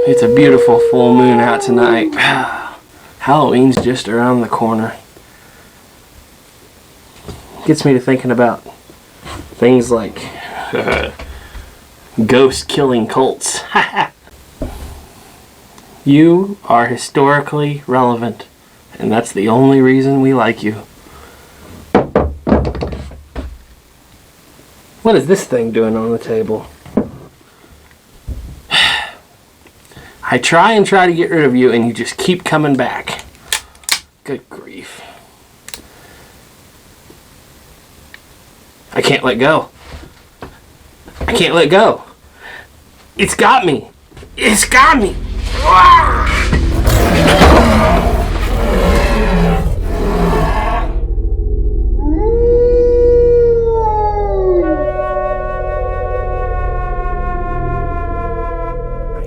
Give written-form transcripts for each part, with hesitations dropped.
It's a beautiful full moon out tonight. Halloween's just around the corner. Gets me to thinking about things like ghost killing Colts. You are historically relevant, and that's the only reason we like you. What is this thing doing on the table? I try to get rid of you, and you just keep coming back. Good grief. I can't let go. I can't let go. It's got me. It's got me.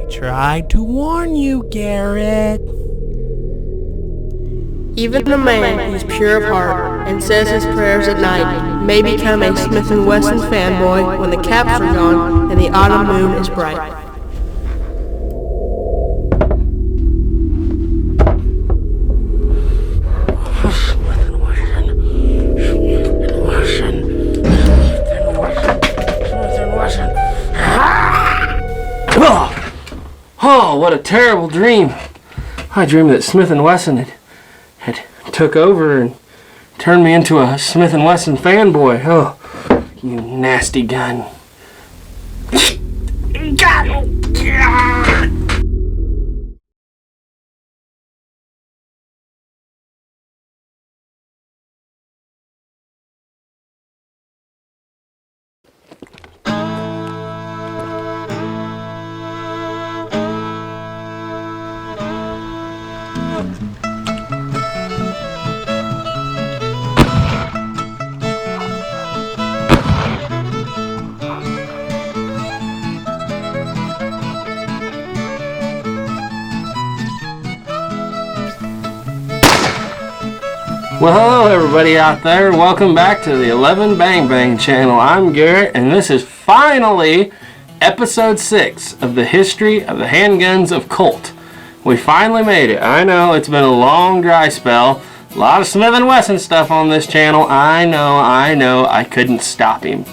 Tried to warn you, Garrett. Even a man who's pure of heart and says his prayers at night may become a Smith & Wesson fanboy when the caps are gone and the autumn moon is bright. Oh, what a terrible dream. I dreamed that Smith & Wesson had took over and turned me into a Smith & Wesson fanboy. Oh, you nasty gun. Well, hello everybody out there. Welcome back to the 11 Bang Bang channel. I'm Garrett, and this is finally episode 6 of the history of the handguns of Colt. We finally made it. I know it's been a long dry spell. A lot of Smith & Wesson stuff on this channel. I know. I couldn't stop him.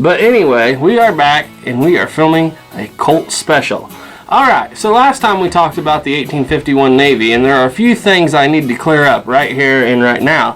But anyway, we are back and we are filming a Colt special. Alright, so last time we talked about the 1851 Navy, and there are a few things I need to clear up right here and right now.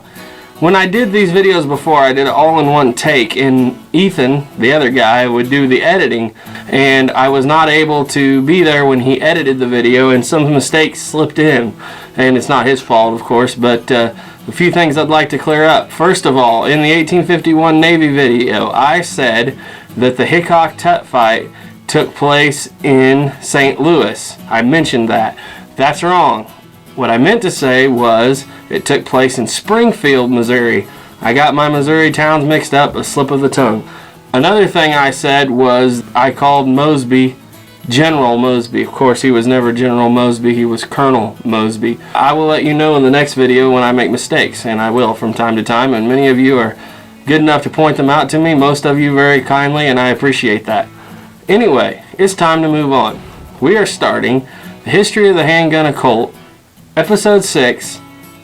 When I did these videos before, I did it all in one take, and Ethan, the other guy, would do the editing, and I was not able to be there when he edited the video, and some mistakes slipped in. And it's not his fault, of course, but a few things I'd like to clear up. First of all, in the 1851 Navy video, I said that the Hickok-Tutt fight took place in St. Louis. I mentioned that. That's wrong. What I meant to say was it took place in Springfield, Missouri. I got my Missouri towns mixed up, a slip of the tongue. Another thing I said was I called Mosby General Mosby. Of course, he was never General Mosby, he was Colonel Mosby. I will let you know in the next video when I make mistakes, and I will from time to time, and many of you are good enough to point them out to me, most of you very kindly, and I appreciate that. Anyway, it's time to move on. We are starting the history of the handgun of Colt, episode 6,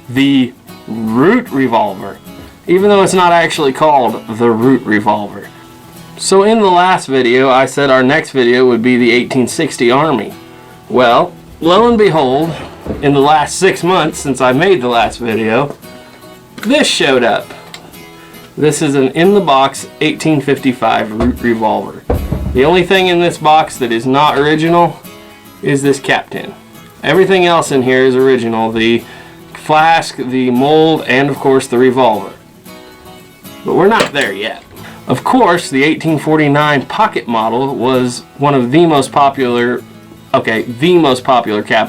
the Root Revolver, even though it's not actually called the Root Revolver. So in the last video, I said our next video would be the 1860 Army. Well, lo and behold, in the last 6 months since I made the last video, this showed up. This is an in-the-box 1855 Root Revolver. The only thing in this box that is not original is this cap tin. Everything else in here is original. The flask, the mold, and of course the revolver. But we're not there yet. Of course, the 1849 pocket model was one of the most popular cap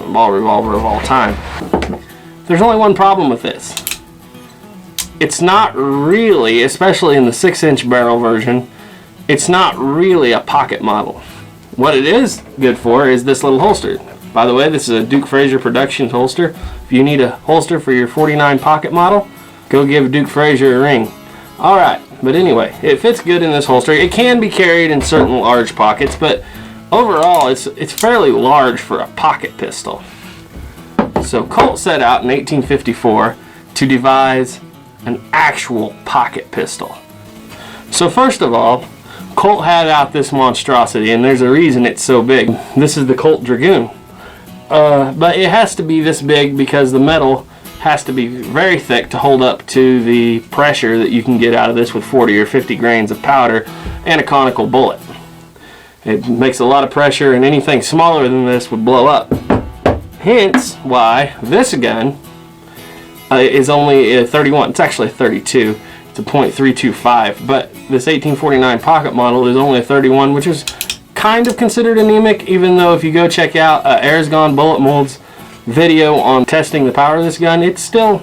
and ball revolver of all time. There's only one problem with this. It's not really, especially in the 6-inch barrel version, it's not really a pocket model. What it is good for is this little holster. By the way, this is a Duke Fraser Productions holster. If you need a holster for your 49 pocket model, go give Duke Fraser a ring. Alright, but anyway, it fits good in this holster. It can be carried in certain large pockets, but overall, it's fairly large for a pocket pistol. So Colt set out in 1854 to devise an actual pocket pistol. So first of all, Colt had out this monstrosity, and there's a reason it's so big. This is the Colt Dragoon. But it has to be this big because the metal has to be very thick to hold up to the pressure that you can get out of this with 40 or 50 grains of powder and a conical bullet. It makes a lot of pressure, and anything smaller than this would blow up. Hence why this gun is only a 31. It's actually a 32. It's a .325, but this 1849 pocket model is only a 31, which is kind of considered anemic, even though if you go check out Air's-Gone Bullet Mold's video on testing the power of this gun, it's still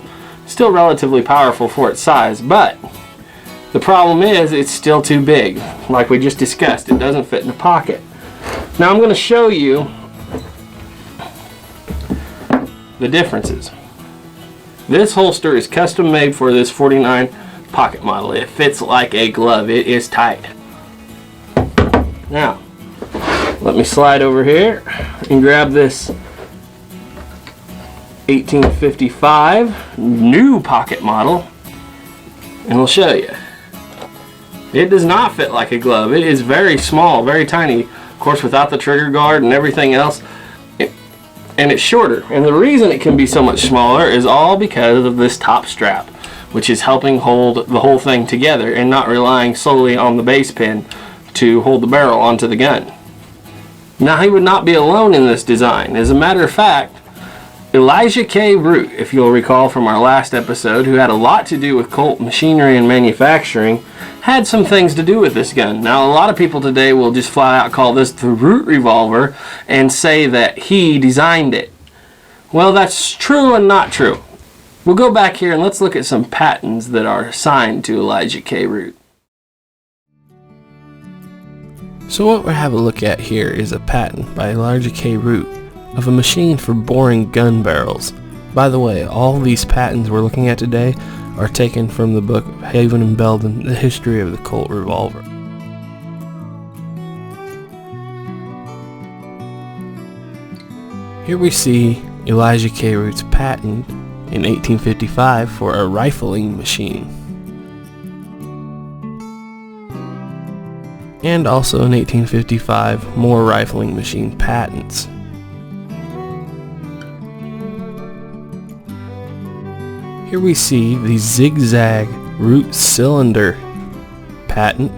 relatively powerful for its size. But the problem is it's still too big. Like we just discussed, it doesn't fit in the pocket. Now I'm going to show you the differences. This holster is custom made for this 49 pocket model. It fits like a glove. It is tight. Now, let me slide over here and grab this 1855 new pocket model, and I'll show you. It does not fit like a glove. It is very small, very tiny, of course without the trigger guard and everything else, and it's shorter. And the reason it can be so much smaller is all because of this top strap, which is helping hold the whole thing together and not relying solely on the base pin to hold the barrel onto the gun. Now, he would not be alone in this design. As a matter of fact, Elisha K, if you'll recall from our last episode, who had a lot to do with Colt machinery and manufacturing, had some things to do with this gun. Now, a lot of people today will just flat out call this the Root Revolver and say that he designed it. Well, that's true and not true. We'll go back here and let's look at some patents that are assigned to Elisha K. Root. So what we'll have a look at here is a patent by Elisha K. Root of a machine for boring gun barrels. By the way, all these patents we're looking at today are taken from the book Haven and Belden, The History of the Colt Revolver. Here we see Elisha K. Root's patent in 1855 for a rifling machine. And also in 1855, more rifling machine patents. Here we see the zigzag root cylinder patent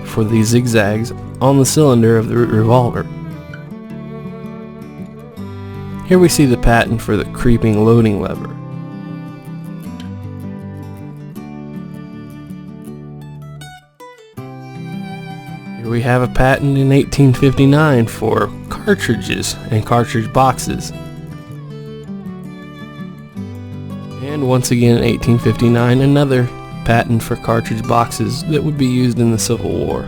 for the zigzags on the cylinder of the Root Revolver. Here we see the patent for the creeping loading lever. Here we have a patent in 1859 for cartridges and cartridge boxes. And once again in 1859, another patent for cartridge boxes that would be used in the Civil War.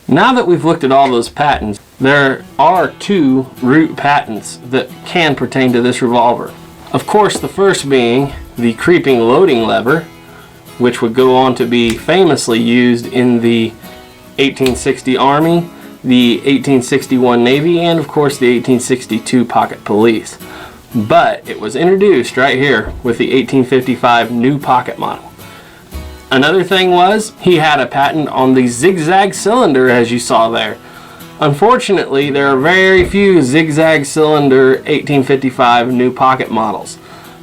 Now that we've looked at all those patents, there are two Root patents that can pertain to this revolver. Of course, the first being the creeping loading lever, which would go on to be famously used in the 1860 Army, the 1861 Navy, and of course the 1862 Pocket Police. But it was introduced right here with the 1855 new pocket model. Another thing was, he had a patent on the zigzag cylinder, as you saw there. Unfortunately, there are very few zigzag cylinder 1855 new pocket models.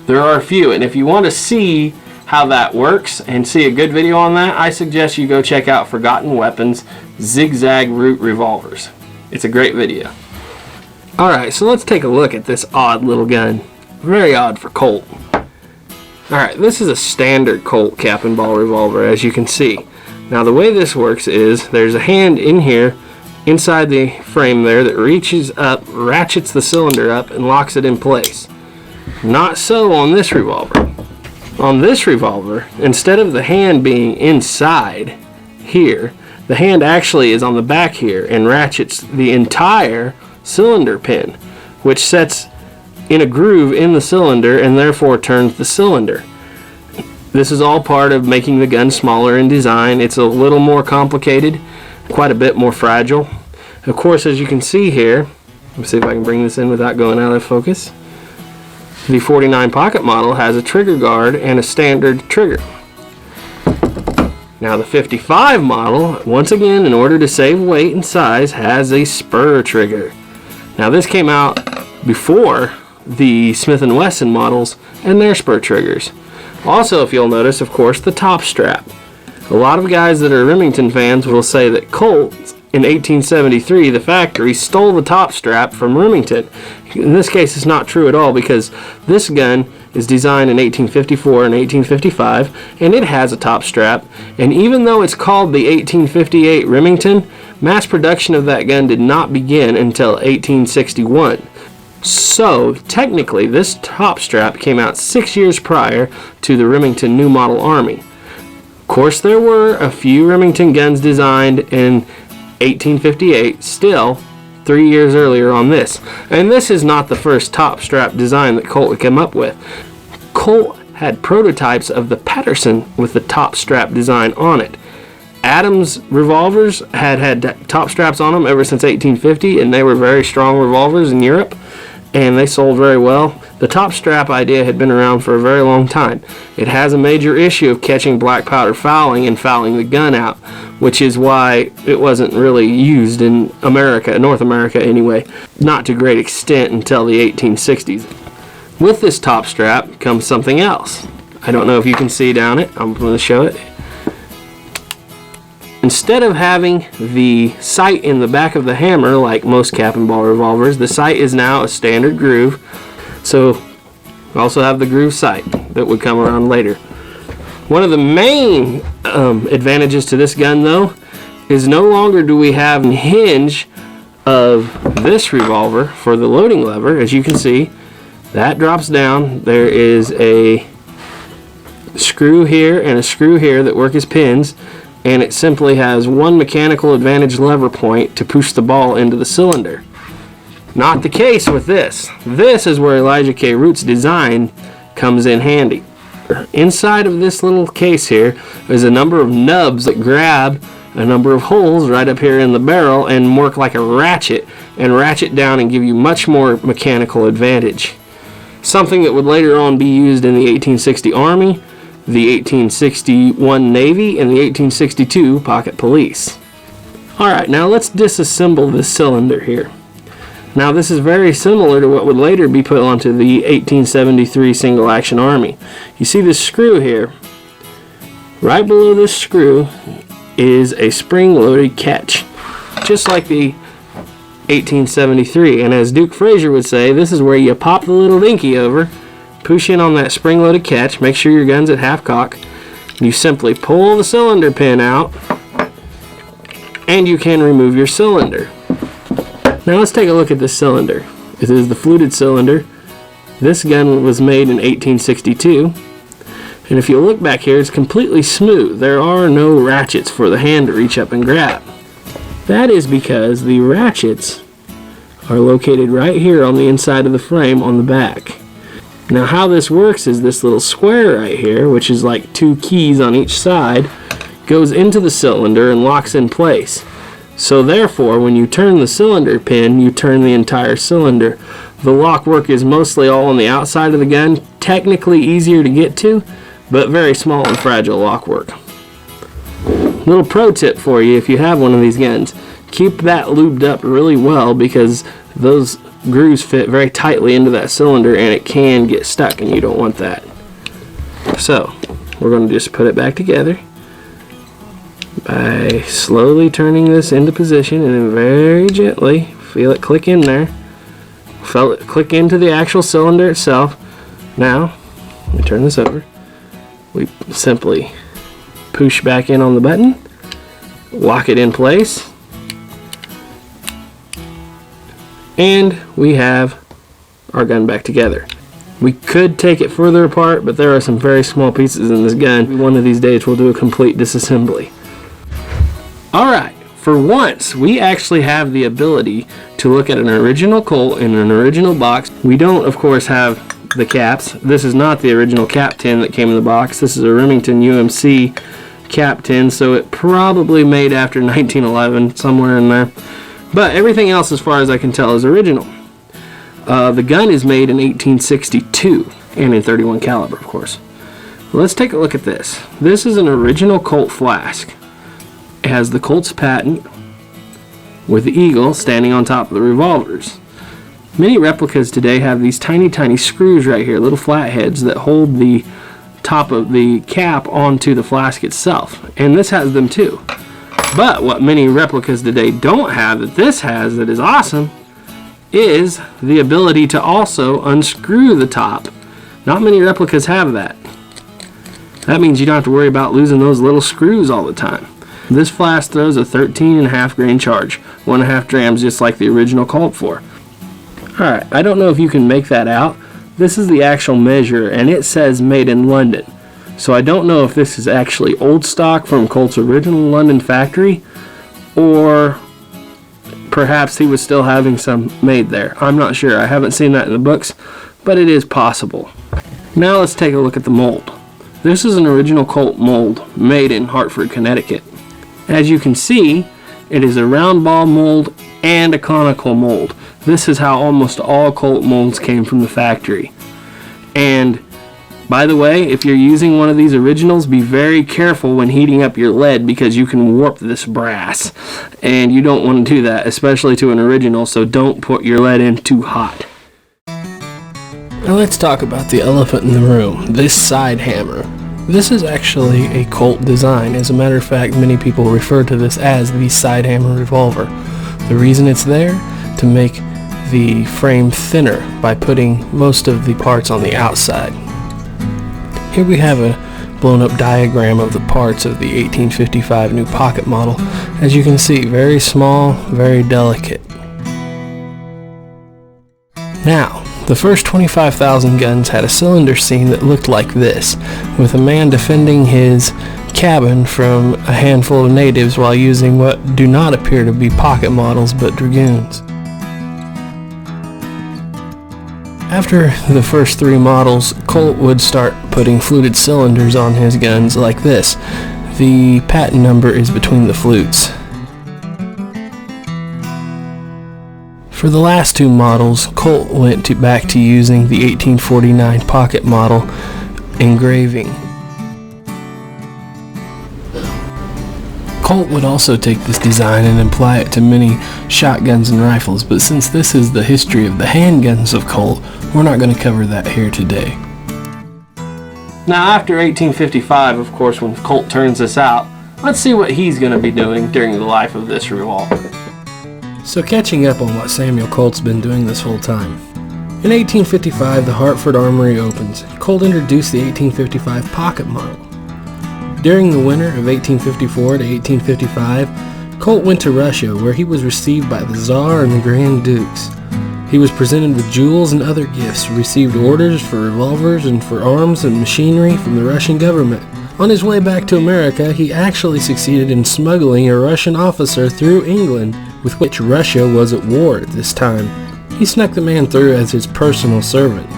There are a few, and if you want to see how that works and see a good video on that, I suggest you go check out Forgotten Weapons Zigzag Root Revolvers. It's a great video. Alright, so let's take a look at this odd little gun. Very odd for Colt. Alright, this is a standard Colt cap and ball revolver, as you can see. Now the way this works is, there's a hand in here, inside the frame there, that reaches up, ratchets the cylinder up, and locks it in place. Not so on this revolver. On this revolver, instead of the hand being inside here, the hand actually is on the back here and ratchets the entire cylinder pin, which sets in a groove in the cylinder and therefore turns the cylinder. This is all part of making the gun smaller in design. It's a little more complicated, quite a bit more fragile. Of course, as you can see here, let's see if I can bring this in without going out of focus. The 49 pocket model has a trigger guard and a standard trigger. Now the 55 model, once again, in order to save weight and size, has a spur trigger. Now this came out before the Smith & Wesson models and their spur triggers. Also, if you'll notice, of course, the top strap. A lot of guys that are Remington fans will say that Colt, in 1873, the factory stole the top strap from Remington. In this case, it's not true at all, because this gun is designed in 1854 and 1855, and it has a top strap. And even though it's called the 1858 Remington, mass production of that gun did not begin until 1861. So, technically, this top strap came out 6 years prior to the Remington New Model Army. Of course, there were a few Remington guns designed in 1858, still 3 years earlier on this. And this is not the first top strap design that Colt would come up with. Colt had prototypes of the Patterson with the top strap design on it. Adams revolvers had top straps on them ever since 1850, and they were very strong revolvers in Europe, and they sold very well. The top strap idea had been around for a very long time. It has a major issue of catching black powder fouling and fouling the gun out, which is why it wasn't really used in America, North America anyway, not to great extent until the 1860s. With this top strap comes something else. I don't know if you can see down it. I'm going to show it. Instead of having the sight in the back of the hammer like most cap and ball revolvers, the sight is now a standard groove. So we also have the groove sight that would come around later. One of the main advantages to this gun, though, is no longer do we have a hinge of this revolver for the loading lever. As you can see, that drops down. There is a screw here and a screw here that work as pins, and it simply has one mechanical advantage lever point to push the ball into the cylinder. Not the case with this. This is where Elisha K. Root's design comes in handy. Inside of this little case here is a number of nubs that grab a number of holes right up here in the barrel and work like a ratchet and ratchet down and give you much more mechanical advantage. Something that would later on be used in the 1860 Army, the 1861 Navy, and the 1862 Pocket Police. Alright, now let's disassemble this cylinder here. Now this is very similar to what would later be put onto the 1873 Single Action Army. You see this screw here? Right below this screw is a spring-loaded catch, just like the 1873. And as Duke Frazier would say, this is where you pop the little dinky over, push in on that spring-loaded catch, make sure your gun's at half cock, and you simply pull the cylinder pin out, and you can remove your cylinder. Now let's take a look at this cylinder. It is the fluted cylinder. This gun was made in 1862. And if you look back here, it's completely smooth. There are no ratchets for the hand to reach up and grab. That is because the ratchets are located right here on the inside of the frame on the back. Now how this works is this little square right here, which is like two keys on each side, goes into the cylinder and locks in place. So therefore, when you turn the cylinder pin, you turn the entire cylinder. The lock work is mostly all on the outside of the gun, technically easier to get to, but very small and fragile lock work. Little pro tip for you if you have one of these guns, keep that lubed up really well, because those grooves fit very tightly into that cylinder and it can get stuck, and you don't want that. So we're going to just put it back together by slowly turning this into position, and then very gently feel it click in there. Feel it click into the actual cylinder itself. Now, let me turn this over. We simply push back in on the button, lock it in place, and we have our gun back together. We could take it further apart, but there are some very small pieces in this gun. One of these days we'll do a complete disassembly. Alright, for once we actually have the ability to look at an original Colt in an original box. We don't, of course, have the caps. This is not the original cap tin that came in the box. This is a Remington UMC cap tin, so it probably made after 1911, somewhere in there. But everything else, as far as I can tell, is original. The gun is made in 1862, and in .31 caliber, of course. Let's take a look at this. This is an original Colt flask. It has the Colt's patent with the eagle standing on top of the revolvers. Many replicas today have these tiny screws right here, little flatheads that hold the top of the cap onto the flask itself, and this has them too. But what many replicas today don't have that this has, that is awesome, is the ability to also unscrew the top. Not many replicas have that. That means you don't have to worry about losing those little screws all the time. This flask throws a 13.5 grain charge, 1.5 grams, just like the original called for. Alright, I don't know if you can make that out. This is the actual measure, and it says made in London. So I don't know if this is actually old stock from Colt's original London factory, or perhaps he was still having some made there. I'm not sure. I haven't seen that in the books, but it is possible. Now let's take a look at the mold. This is an original Colt mold made in Hartford, Connecticut. As you can see, it is a round ball mold and a conical mold. This is how almost all Colt molds came from the factory. And by the way, if you're using one of these originals, be very careful when heating up your lead, because you can warp this brass, and you don't want to do that, especially to an original, so don't put your lead in too hot. Now let's talk about the elephant in the room, this Sidehammer. This is actually a Colt design. As a matter of fact, many people refer to this as the Sidehammer revolver. The reason it's there, to make the frame thinner by putting most of the parts on the outside. Here we have a blown up diagram of the parts of the 1855 new pocket model. As you can see, very small, very delicate. Now, the first 25,000 guns had a cylinder scene that looked like this, with a man defending his cabin from a handful of natives while using what do not appear to be pocket models but dragoons. After the first 3 models, Colt would start putting fluted cylinders on his guns like this. The patent number is between the flutes. For the last 2 models, Colt went back to using the 1849 pocket model engraving. Colt would also take this design and apply it to many shotguns and rifles, but since this is the history of the handguns of Colt, we're not going to cover that here today. Now after 1855, of course, when Colt turns this out, let's see what he's going to be doing during the life of this revolver. So catching up on what Samuel Colt's been doing this whole time. In 1855, the Hartford Armory opens. Colt introduced the 1855 pocket model. During the winter of 1854 to 1855, Colt went to Russia, where he was received by the Tsar and the Grand Dukes. He was presented with jewels and other gifts, received orders for revolvers and for arms and machinery from the Russian government. On his way back to America, he actually succeeded in smuggling a Russian officer through England, with which Russia was at war at this time. He snuck the man through as his personal servant.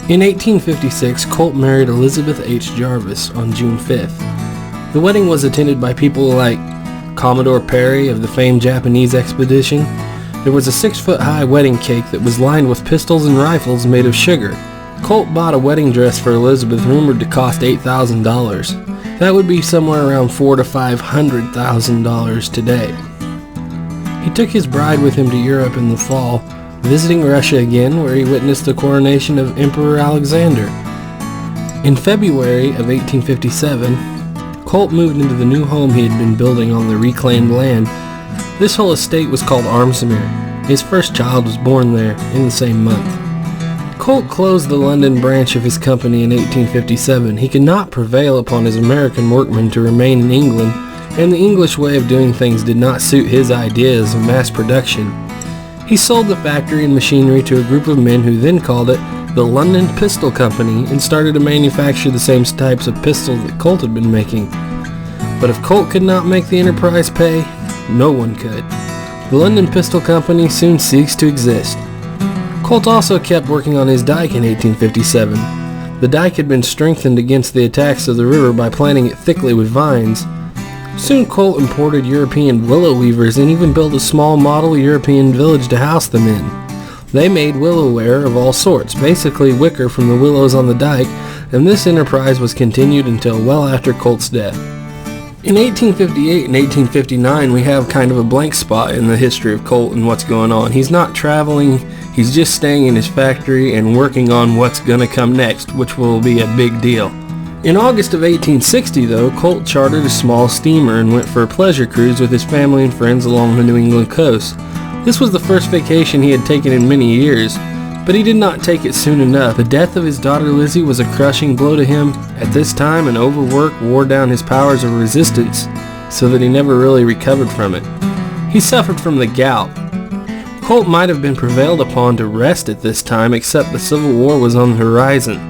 In 1856, Colt married Elizabeth H. Jarvis on June 5th. The wedding was attended by people like Commodore Perry of the famed Japanese expedition. There was a 6-foot-high wedding cake that was lined with pistols and rifles made of sugar. Colt bought a wedding dress for Elizabeth rumored to cost $8,000. That would be somewhere around $400,000 to $500,000 today. He took his bride with him to Europe in the fall, visiting Russia again, where he witnessed the coronation of Emperor Alexander. In February of 1857, Colt moved into the new home he had been building on the reclaimed land. This whole estate was called Armsmere. His first child was born there in the same month. Colt closed the London branch of his company in 1857. He could not prevail upon his American workmen to remain in England, and the English way of doing things did not suit his ideas of mass production. He sold the factory and machinery to a group of men who then called it the London Pistol Company and started to manufacture the same types of pistols that Colt had been making. But if Colt could not make the enterprise pay, no one could. The London Pistol Company soon ceased to exist. Colt also kept working on his dike in 1857. The dike had been strengthened against the attacks of the river by planting it thickly with vines. Soon Colt imported European willow weavers and even built a small model European village to house them in. They made willowware of all sorts, basically wicker from the willows on the dike, and this enterprise was continued until well after Colt's death. In 1858 and 1859, we have kind of a blank spot in the history of Colt and what's going on. He's not traveling, he's just staying in his factory and working on what's going to come next, which will be a big deal. In August of 1860, though, Colt chartered a small steamer and went for a pleasure cruise with his family and friends along the New England coast. This was the first vacation he had taken in many years, but he did not take it soon enough. The death of his daughter Lizzie was a crushing blow to him at this time, and overwork wore down his powers of resistance so that he never really recovered from it. He suffered from the gout. Colt might have been prevailed upon to rest at this time, except the Civil War was on the horizon.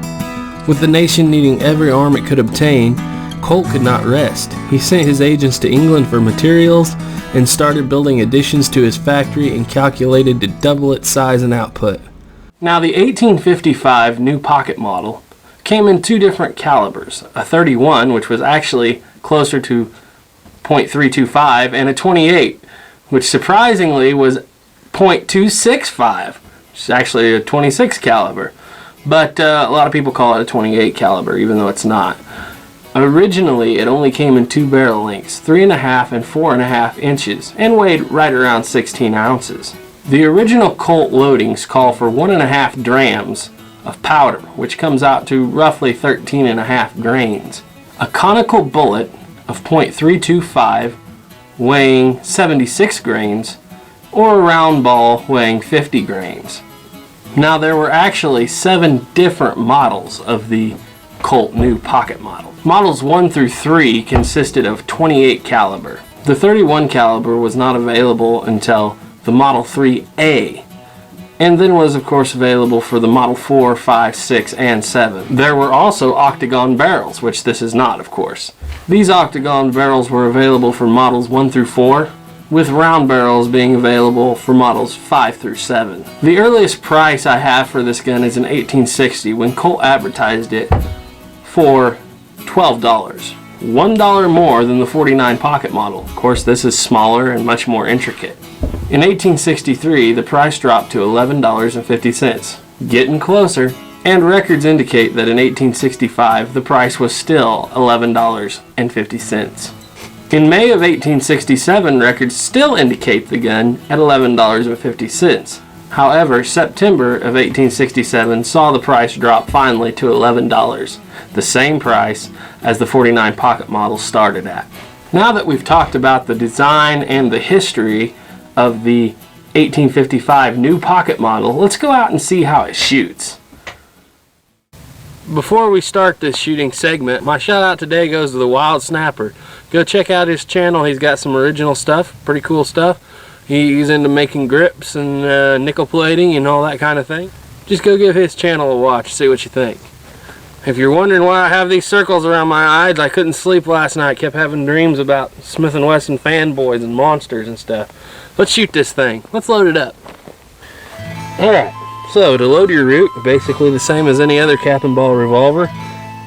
With the nation needing every arm it could obtain, Colt could not rest. He sent his agents to England for materials and started building additions to his factory and calculated to double its size and output. Now, the 1855 new pocket model came in two different calibers, a 31, which was actually closer to .325, and a 28, which surprisingly was .265, which is actually a 26 caliber. But a lot of people call it a 28 caliber, even though it's not. Originally, it only came in two barrel lengths, 3.5 and 4.5 inches, and weighed right around 16 ounces. The original Colt loadings call for 1.5 drams of powder, which comes out to roughly 13.5 grains. A conical bullet of .325 weighing 76 grains, or a round ball weighing 50 grains. Now, there were actually 7 different models of the Colt new pocket model. Models 1 through 3 consisted of 28 caliber. The 31 caliber was not available until the Model 3A, and then was of course available for the Model 4, 5, 6, and 7. There were also octagon barrels, which this is not, of course. These octagon barrels were available for Models 1 through 4, with round barrels being available for Models 5 through 7. The earliest price I have for this gun is in 1860, when Colt advertised it for $12. $1 more than the 49 pocket model. Of course, this is smaller and much more intricate. In 1863, the price dropped to $11.50, getting closer, and records indicate that in 1865, the price was still $11.50. In May of 1867, records still indicate the gun at $11.50. However, September of 1867 saw the price drop finally to $11, the same price as the 49 pocket model started at. Now that we've talked about the design and the history of the 1855 new pocket model, let's go out and see how it shoots. Before we start this shooting segment, my shout out today goes to the Wild Snapper. Go check out his channel. He's got some original stuff, pretty cool stuff. He's into making grips and nickel plating and all that kind of thing. Just go give his channel a watch, see what you think. If you're wondering why I have these circles around my eyes, I couldn't sleep last night. Kept having dreams about Smith & Wesson fanboys and monsters and stuff. Let's shoot this thing. Let's load it up. Alright, so to load your root, basically the same as any other cap and ball revolver.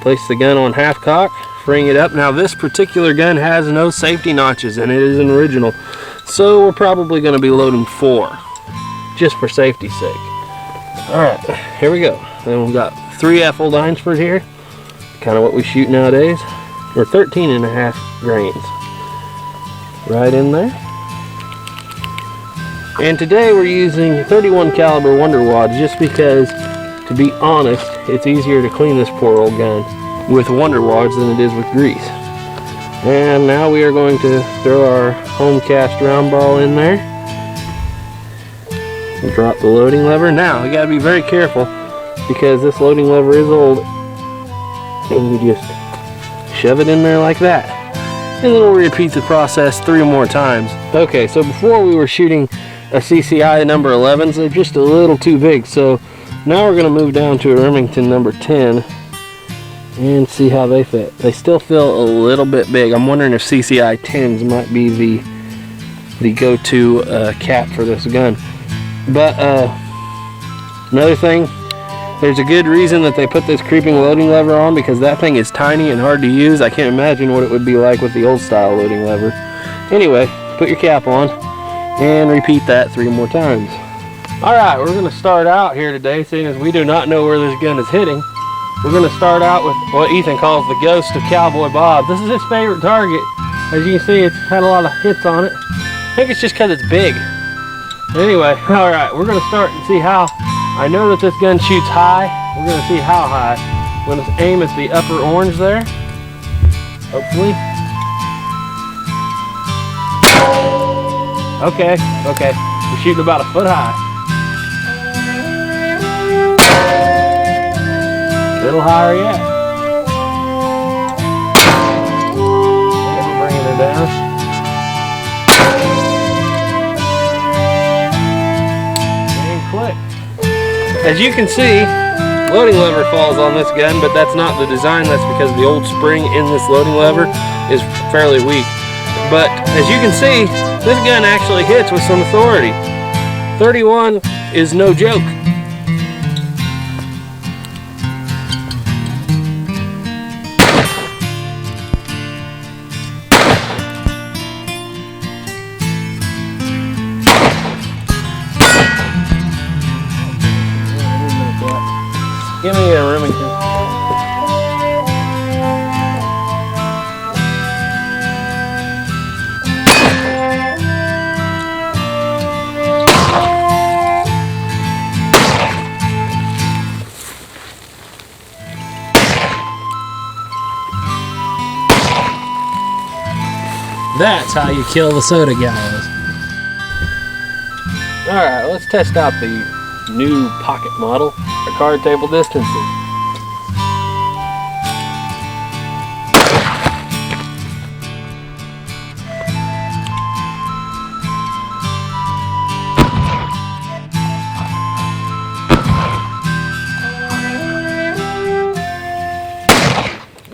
Place the gun on half cock, bring it up. Now this particular gun has no safety notches and it is an original. So we're probably going to be loading 4, just for safety's sake. Alright, here we go. Then we've got 3 F-9s here, kind of what we shoot nowadays. Or 13.5 grains. Right in there. And today we're using 31 caliber Wonder Wads just because, to be honest, it's easier to clean this poor old gun with Wonder Wads than it is with grease. And now we are going to throw our home cast round ball in there. We'll drop the loading lever. Now, we got to be very careful because this loading lever is old. And you just shove it in there like that. And then we'll repeat the process 3 more times. Okay, so before we were shooting a CCI number 11s, they're just a little too big. So now we're going to move down to a Remington number 10. And see how they fit. They still feel a little bit big. I'm wondering if CCI 10s might be the go-to cap for this gun. But another thing, There's a good reason that they put this creeping loading lever on, because that thing is tiny and hard to use. I can't imagine what it would be like with the old style loading lever. Anyway, put your cap on and repeat that 3 more times. Alright, we're going to start out here today, seeing as we do not know where this gun is hitting. We're going to start out with what Ethan calls the ghost of Cowboy Bob. This is his favorite target. As you can see, it's had a lot of hits on it. I think it's just because it's big. Anyway, alright, we're going to start and see how. I know that this gun shoots high. We're going to see how high. We're going to aim at the upper orange there. Hopefully. Okay. We're shooting about 1 foot high. A little higher yet. And we're bringing her down. And click. As you can see, loading lever falls on this gun, but that's not the design. That's because the old spring in this loading lever is fairly weak. But as you can see, this gun actually hits with some authority. 31 is no joke. Give me a Remington. That's how you kill the soda guys. Alright, let's test out the new pocket model for card table distances.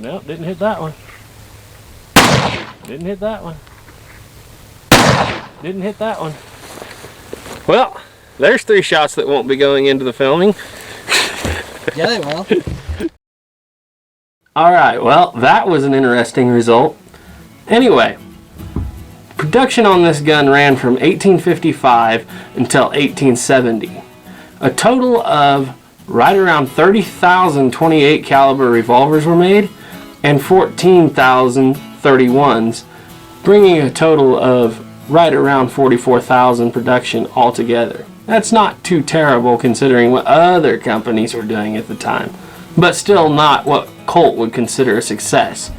Nope, didn't hit that one. Didn't hit that one. Didn't hit that one. Well, there's 3 shots that won't be going into the filming. Yeah, they will. Alright, well, that was an interesting result. Anyway, production on this gun ran from 1855 until 1870. A total of right around 30,000 .28 caliber revolvers were made and 14,000 .31s, bringing a total of right around 44,000 production altogether. That's not too terrible considering what other companies were doing at the time, but still not what Colt would consider a success.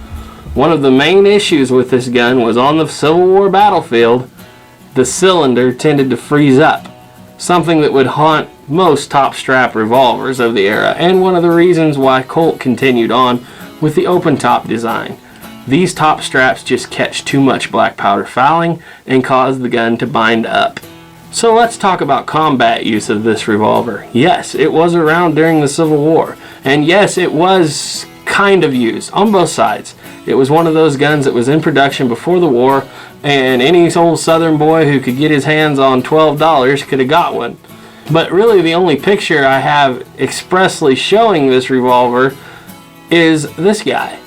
One of the main issues with this gun was on the Civil War battlefield, the cylinder tended to freeze up, something that would haunt most top strap revolvers of the era, and one of the reasons why Colt continued on with the open top design. These top straps just catch too much black powder fouling and cause the gun to bind up. So let's talk about combat use of this revolver. Yes, it was around during the Civil War, and yes, it was kind of used on both sides. It was one of those guns that was in production before the war, and any old southern boy who could get his hands on $12 could have got one. But really the only picture I have expressly showing this revolver is this guy.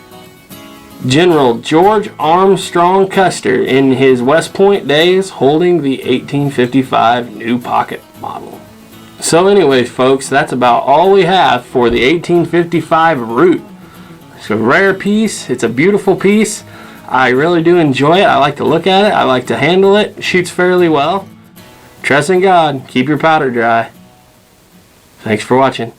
General George Armstrong Custer in his West Point days holding the 1855 new pocket model. So anyways folks, that's about all we have for the 1855 Root. It's a rare piece, it's a beautiful piece. I really do enjoy it, I like to look at it, I like to handle it, it shoots fairly well. Trust in God, keep your powder dry. Thanks for watching.